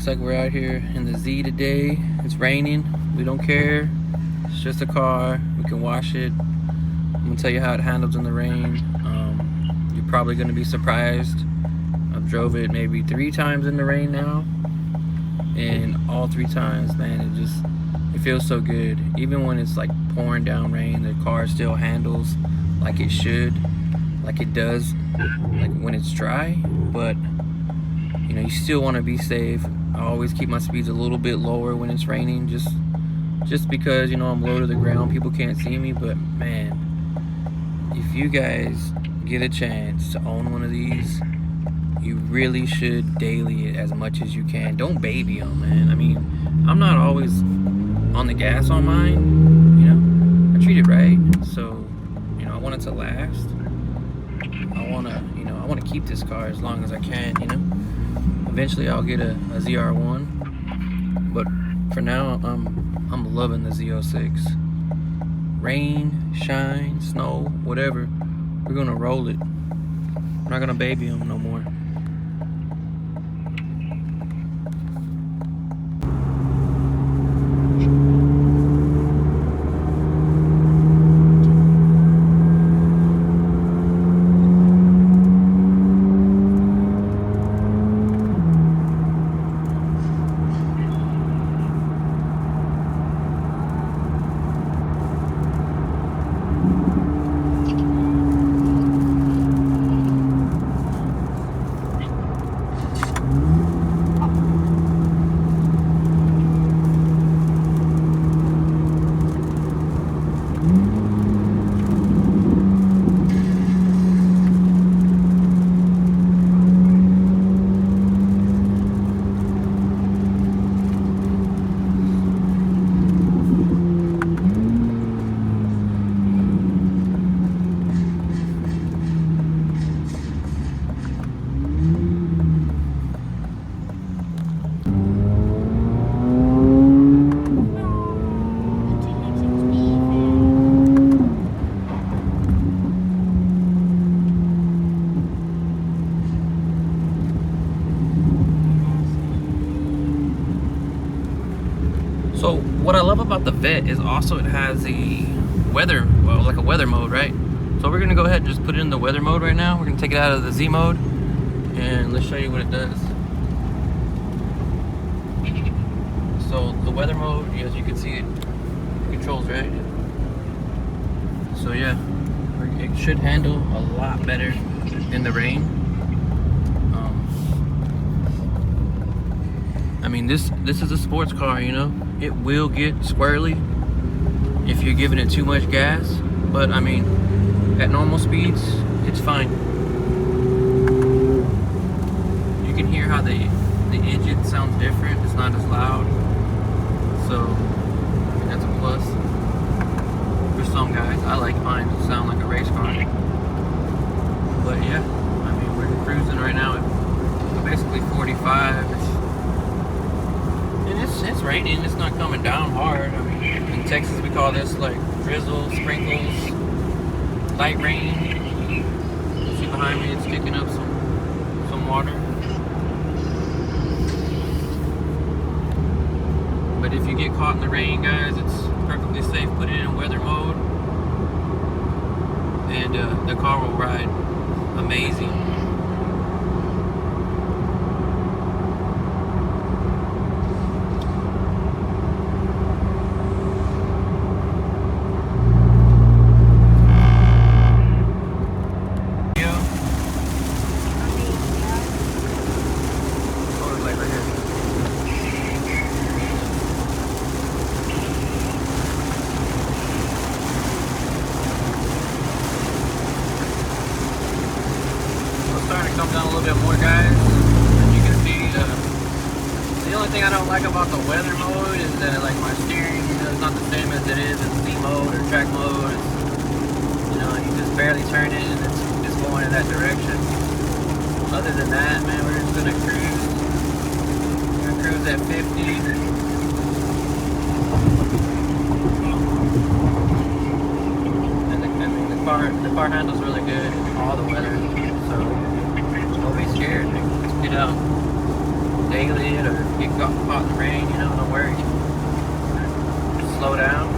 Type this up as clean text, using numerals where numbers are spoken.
looks like we're out here in the Z today. It's raining. We don't care. It's just a car. We can wash it. I'm gonna tell you how it handles in the rain. You're probably gonna be surprised. I've drove it maybe 3 times in the rain now, and all 3 times, man, it feels so good. Even when it's like pouring down rain, the car still handles like it should, like it does, like when it's dry. But you know, you still want to be safe. I always keep my speeds a little bit lower when it's raining, just because, you know, I'm low to the ground, people can't see me. But man, if you guys get a chance to own one of these, you really should daily it as much as you can. Don't baby them, man. I mean, I'm not always on the gas on mine, you know. I treat it right, so, you know, I want it to last. I want to keep this car as long as I can, you know. Eventually I'll get a ZR1, but for now I'm loving the Z06. Rain, shine, snow, whatever, we're gonna roll it. We're not gonna baby them no more. So what I love about the Vette is also it has a weather, well, like a weather mode, right? So we're gonna go ahead and just put it in the weather mode right now. We're gonna take it out of the Z mode, and let's show you what it does. So the weather mode, as you can see, it controls, right? So yeah, it should handle a lot better in the rain. I mean, this is a sports car, you know. It will get squirrely if you're giving it too much gas, but I mean, at normal speeds, it's fine. You can hear how the engine sounds different. It's not as loud, so that's a plus for some guys. I like mine to sound like a race car. But yeah, I mean, we're cruising right now at basically 45. It's raining, it's not coming down hard. I mean, in Texas we call this like drizzle, sprinkles, light rain. See behind me, it's kicking up some water. But if you get caught in the rain, guys, it's perfectly safe. Put it in weather mode, and the car will ride amazing. Come down a little bit more, guys. As you can see, the only thing I don't like about the weather mode is that, like, my steering, you know, is not the same as it is in Z mode or track mode. It's, you know, you just barely turn it and it's going in that direction. Other than that, man, we're just gonna cruise. We're gonna cruise at 50. And the car handles really good in all the weather, so don't be scared. Let's get out. daylit or get caught in the rain, you know, don't worry. Slow down.